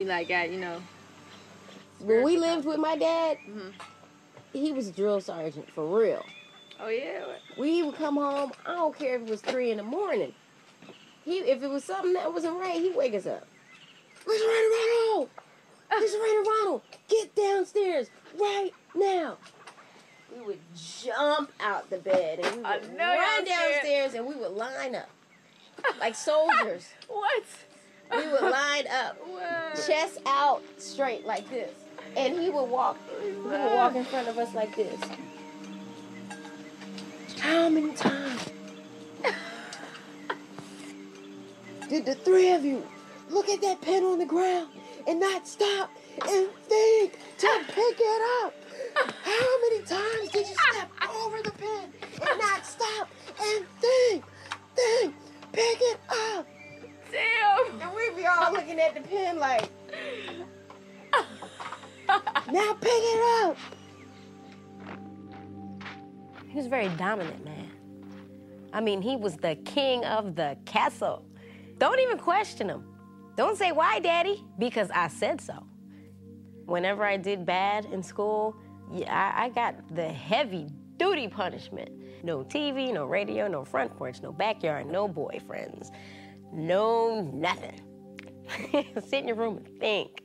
Like, you know. When we lived with my dad, Mm-hmm. he was a drill sergeant, for real. Oh, yeah? We would come home, I don't care if it was 3 in the morning. If it was something that wasn't right, he'd wake us up. Mr. Ronald! Mr. Ronald, get downstairs right now. We would jump out the bed and we would run downstairs and we would line up like soldiers. What? We would line up, chest out straight like this. And he would walk in front of us like this. How many times did the 3 of you look at that pen on the ground and not stop and think to pick it up? How many times did you step over the pen and not stop and think, pick it up? Damn. And we'd be all looking at the pen like, now pick it up. He was a very dominant man. I mean, he was the king of the castle. Don't even question him. Don't say, why, Daddy? Because I said so. Whenever I did bad in school, I got the heavy-duty punishment. No TV, no radio, no front porch, no backyard, no boyfriends, no nothing. Sit in your room and think.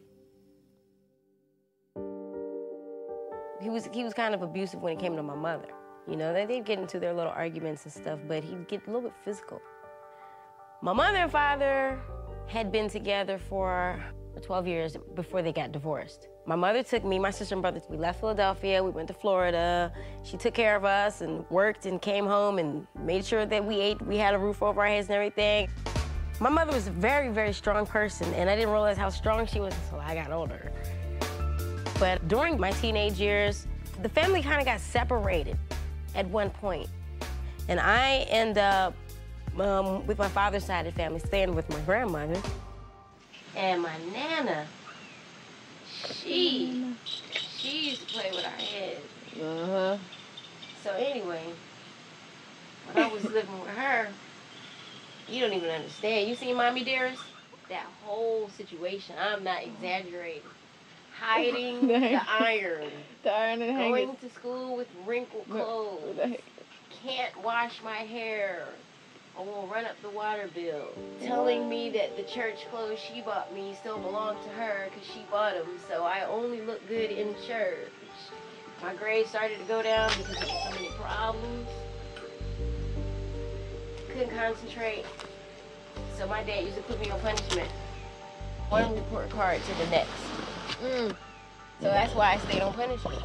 He was kind of abusive when it came to my mother. You know, they'd get into their little arguments and stuff, but he'd get a little bit physical. My mother and father had been together for 12 years before they got divorced. My mother took me, my sister and brother, we left Philadelphia, we went to Florida. She took care of us and worked and came home and made sure that we ate, we had a roof over our heads and everything. My mother was a very, very strong person, and I didn't realize how strong she was until I got older. But during my teenage years, the family kind of got separated at one point. And I end up with my father's side of the family, staying with my grandmother. And my Nana, she used to play with our heads. Uh-huh. So anyway, when I was living with her, you don't even understand. You seen Mommy Dearest? That whole situation, I'm not exaggerating. Hiding the iron. The iron and hanging. Going to school with wrinkled clothes. Can't wash my hair. I will run up the water bill. Telling me that the church clothes she bought me still belong to her because she bought them, so I only look good in church. My grades started to go down because of so many problems. Couldn't concentrate. So my dad used to put me on punishment. One report card to the next. So that's why I stayed on punishment.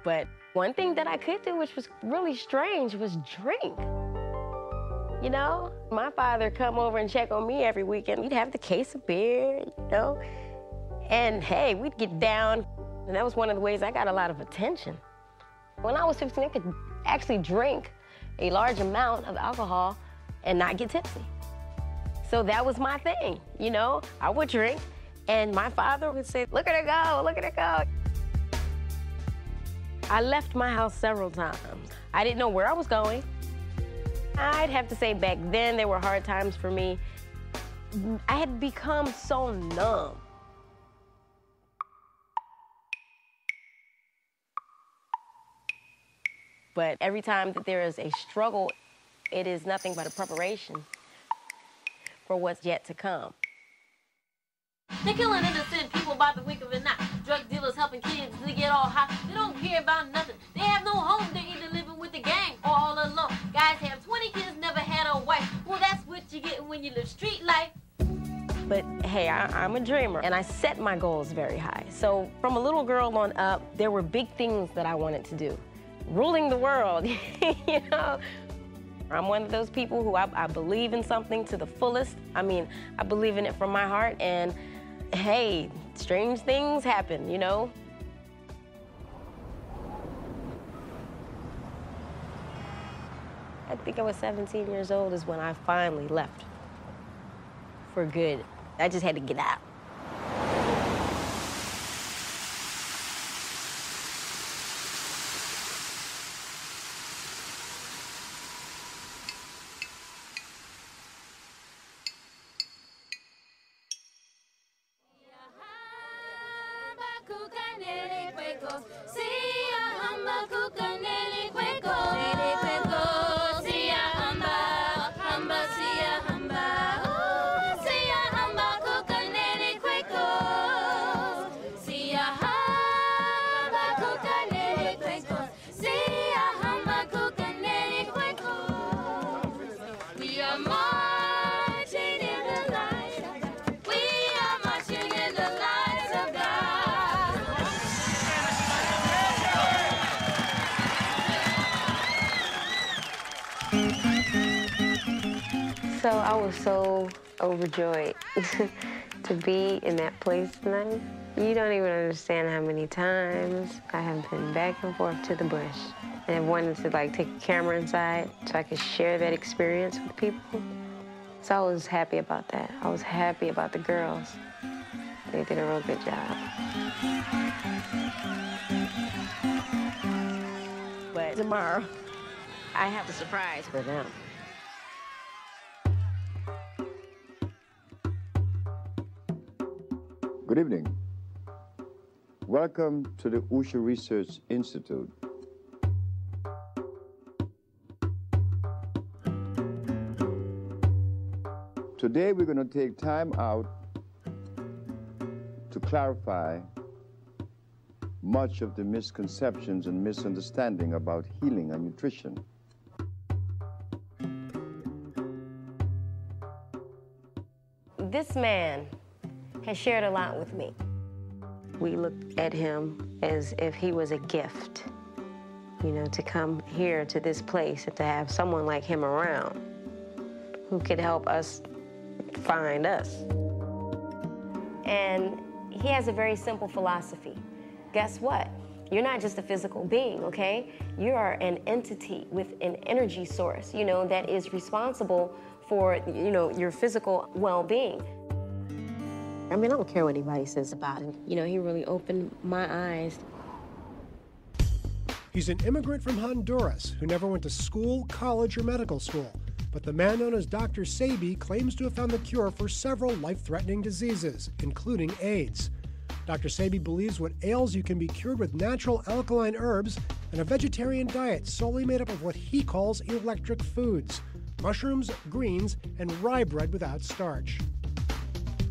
But one thing that I could do, which was really strange, was drink. You know, my father come over and check on me every weekend. We'd have the case of beer, you know, and hey, we'd get down. And that was one of the ways I got a lot of attention. When I was 15, I could actually drink a large amount of alcohol and not get tipsy. So that was my thing, you know? I would drink, and my father would say, look at her go, look at her go. I left my house several times. I didn't know where I was going. I'd have to say back then, there were hard times for me. I had become so numb. But every time that there is a struggle, it is nothing but a preparation for what's yet to come. They're killing innocent people by the wink of an eye. Drug dealers helping kids to get all high. They don't care about nothing. They have no home. They're either living with the gang or all alone. Guys have 20 kids, never had a wife. Well, that's what you get when you live street life. But hey, I'm a dreamer, and I set my goals very high. So from a little girl on up, there were big things that I wanted to do. Ruling the world, you know? I'm one of those people who I believe in something to the fullest. I mean, I believe in it from my heart, and hey, strange things happen, you know? I think I was 17 years old is when I finally left for good. I just had to get out. So I was so overjoyed to be in that place tonight. You don't even understand how many times I have been back and forth to the bush and have wanted to take a camera inside so I could share that experience with people. So I was happy about that. I was happy about the girls. They did a real good job. But tomorrow, I have a surprise for them. Good evening. Welcome to the Usha Research Institute. Today we're going to take time out to clarify much of the misconceptions and misunderstanding about healing and nutrition. This man has shared a lot with me. We look at him as if he was a gift, you know, to come here to this place and to have someone like him around who could help us find us. And he has a very simple philosophy. Guess what? You're not just a physical being, okay? You are an entity with an energy source, you know, that is responsible for, you know, your physical well-being. I mean, I don't care what anybody says about him. You know, he really opened my eyes. He's an immigrant from Honduras who never went to school, college, or medical school. But the man known as Dr. Sebi claims to have found the cure for several life-threatening diseases, including AIDS. Dr. Sebi believes what ails you can be cured with natural alkaline herbs and a vegetarian diet solely made up of what he calls electric foods: mushrooms, greens, and rye bread without starch.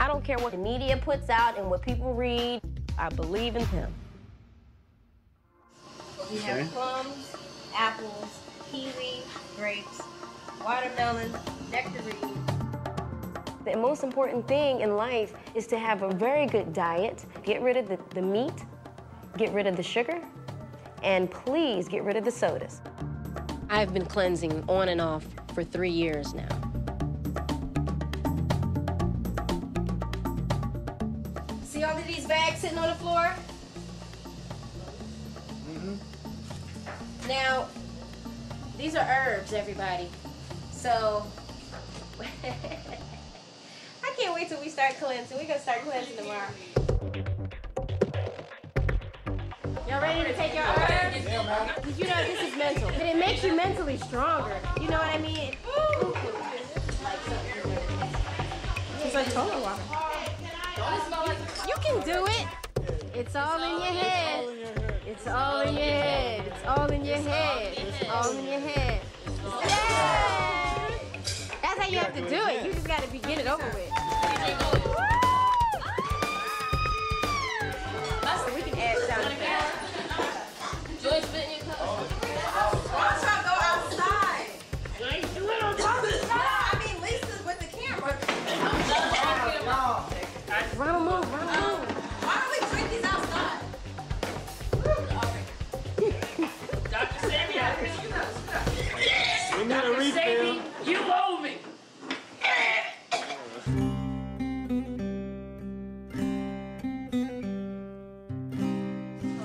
I don't care what the media puts out and what people read. I believe in him. We have plums, apples, kiwi, grapes, watermelon, nectarine. The most important thing in life is to have a very good diet. Get rid of the meat, get rid of the sugar, and please get rid of the sodas. I've been cleansing on and off for 3 years now. See all of these bags sitting on the floor? Now, these are herbs, everybody. So, I can't wait till we start cleansing. We're gonna start cleansing tomorrow. Y'all ready to take your herbs? Because you know this is mental. And it makes you mentally stronger. You know what I mean? It's like toilet water. You can do it. It's all in your head. It's all in your head. It's all in your head. It's all in your head. Yeah! That's how you have to do it. You just got to get it over with. We can add sound effects. Joy, spit in your cup. I'm trying to go outside. Do it on top of the side. I mean, Lisa's with the camera. Ronald, move, Ronald, move. Why don't we drink these outside? Dr. Sebi, We need a refill. you owe me.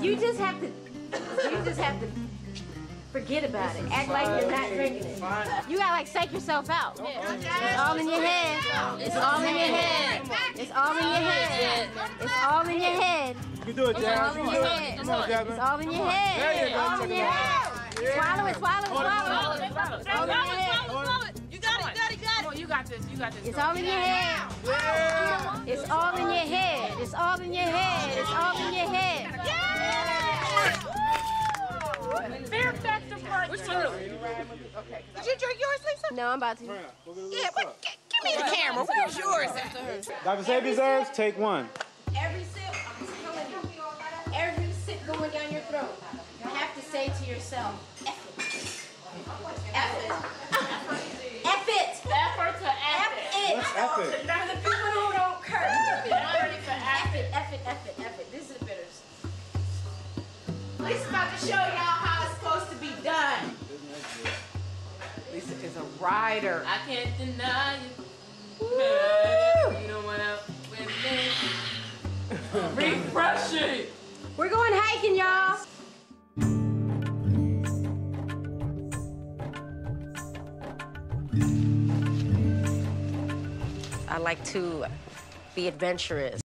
You just have to forget about it. Act like you're not drinking it. You gotta like psych yourself out. It's all in your head. It's all in your head. It's all in your head. It's all in your head. You do it, It's all Jazz. in your head. Come on, Jasmine. It's all in your head. It's all in your head. Swallow it, swallow it, swallow it. It's all in your head. You got it, got it, got it. You got this. It's all in your head. It's all in your head. It's all in your head. It's all in your head. Which one of them? Okay. Did you drink yours, Lisa? No, I'm about to. Yeah, but give me the camera. Where's yours at? Dr. Sabi's herbs, take one. Every sip, I'm telling you, every sip going down your throat, you have to say to yourself, F it. F it. F it. Effort to F it. What's epic? For the people who don't curse. I'm ready for F it, F it, F it, F it. This is the bitters. Lisa's about to show y'all how it's supposed to be done. Lisa is a rider. I can't deny you. You know what else? Refreshing. We're going hiking, y'all. I like to be adventurous.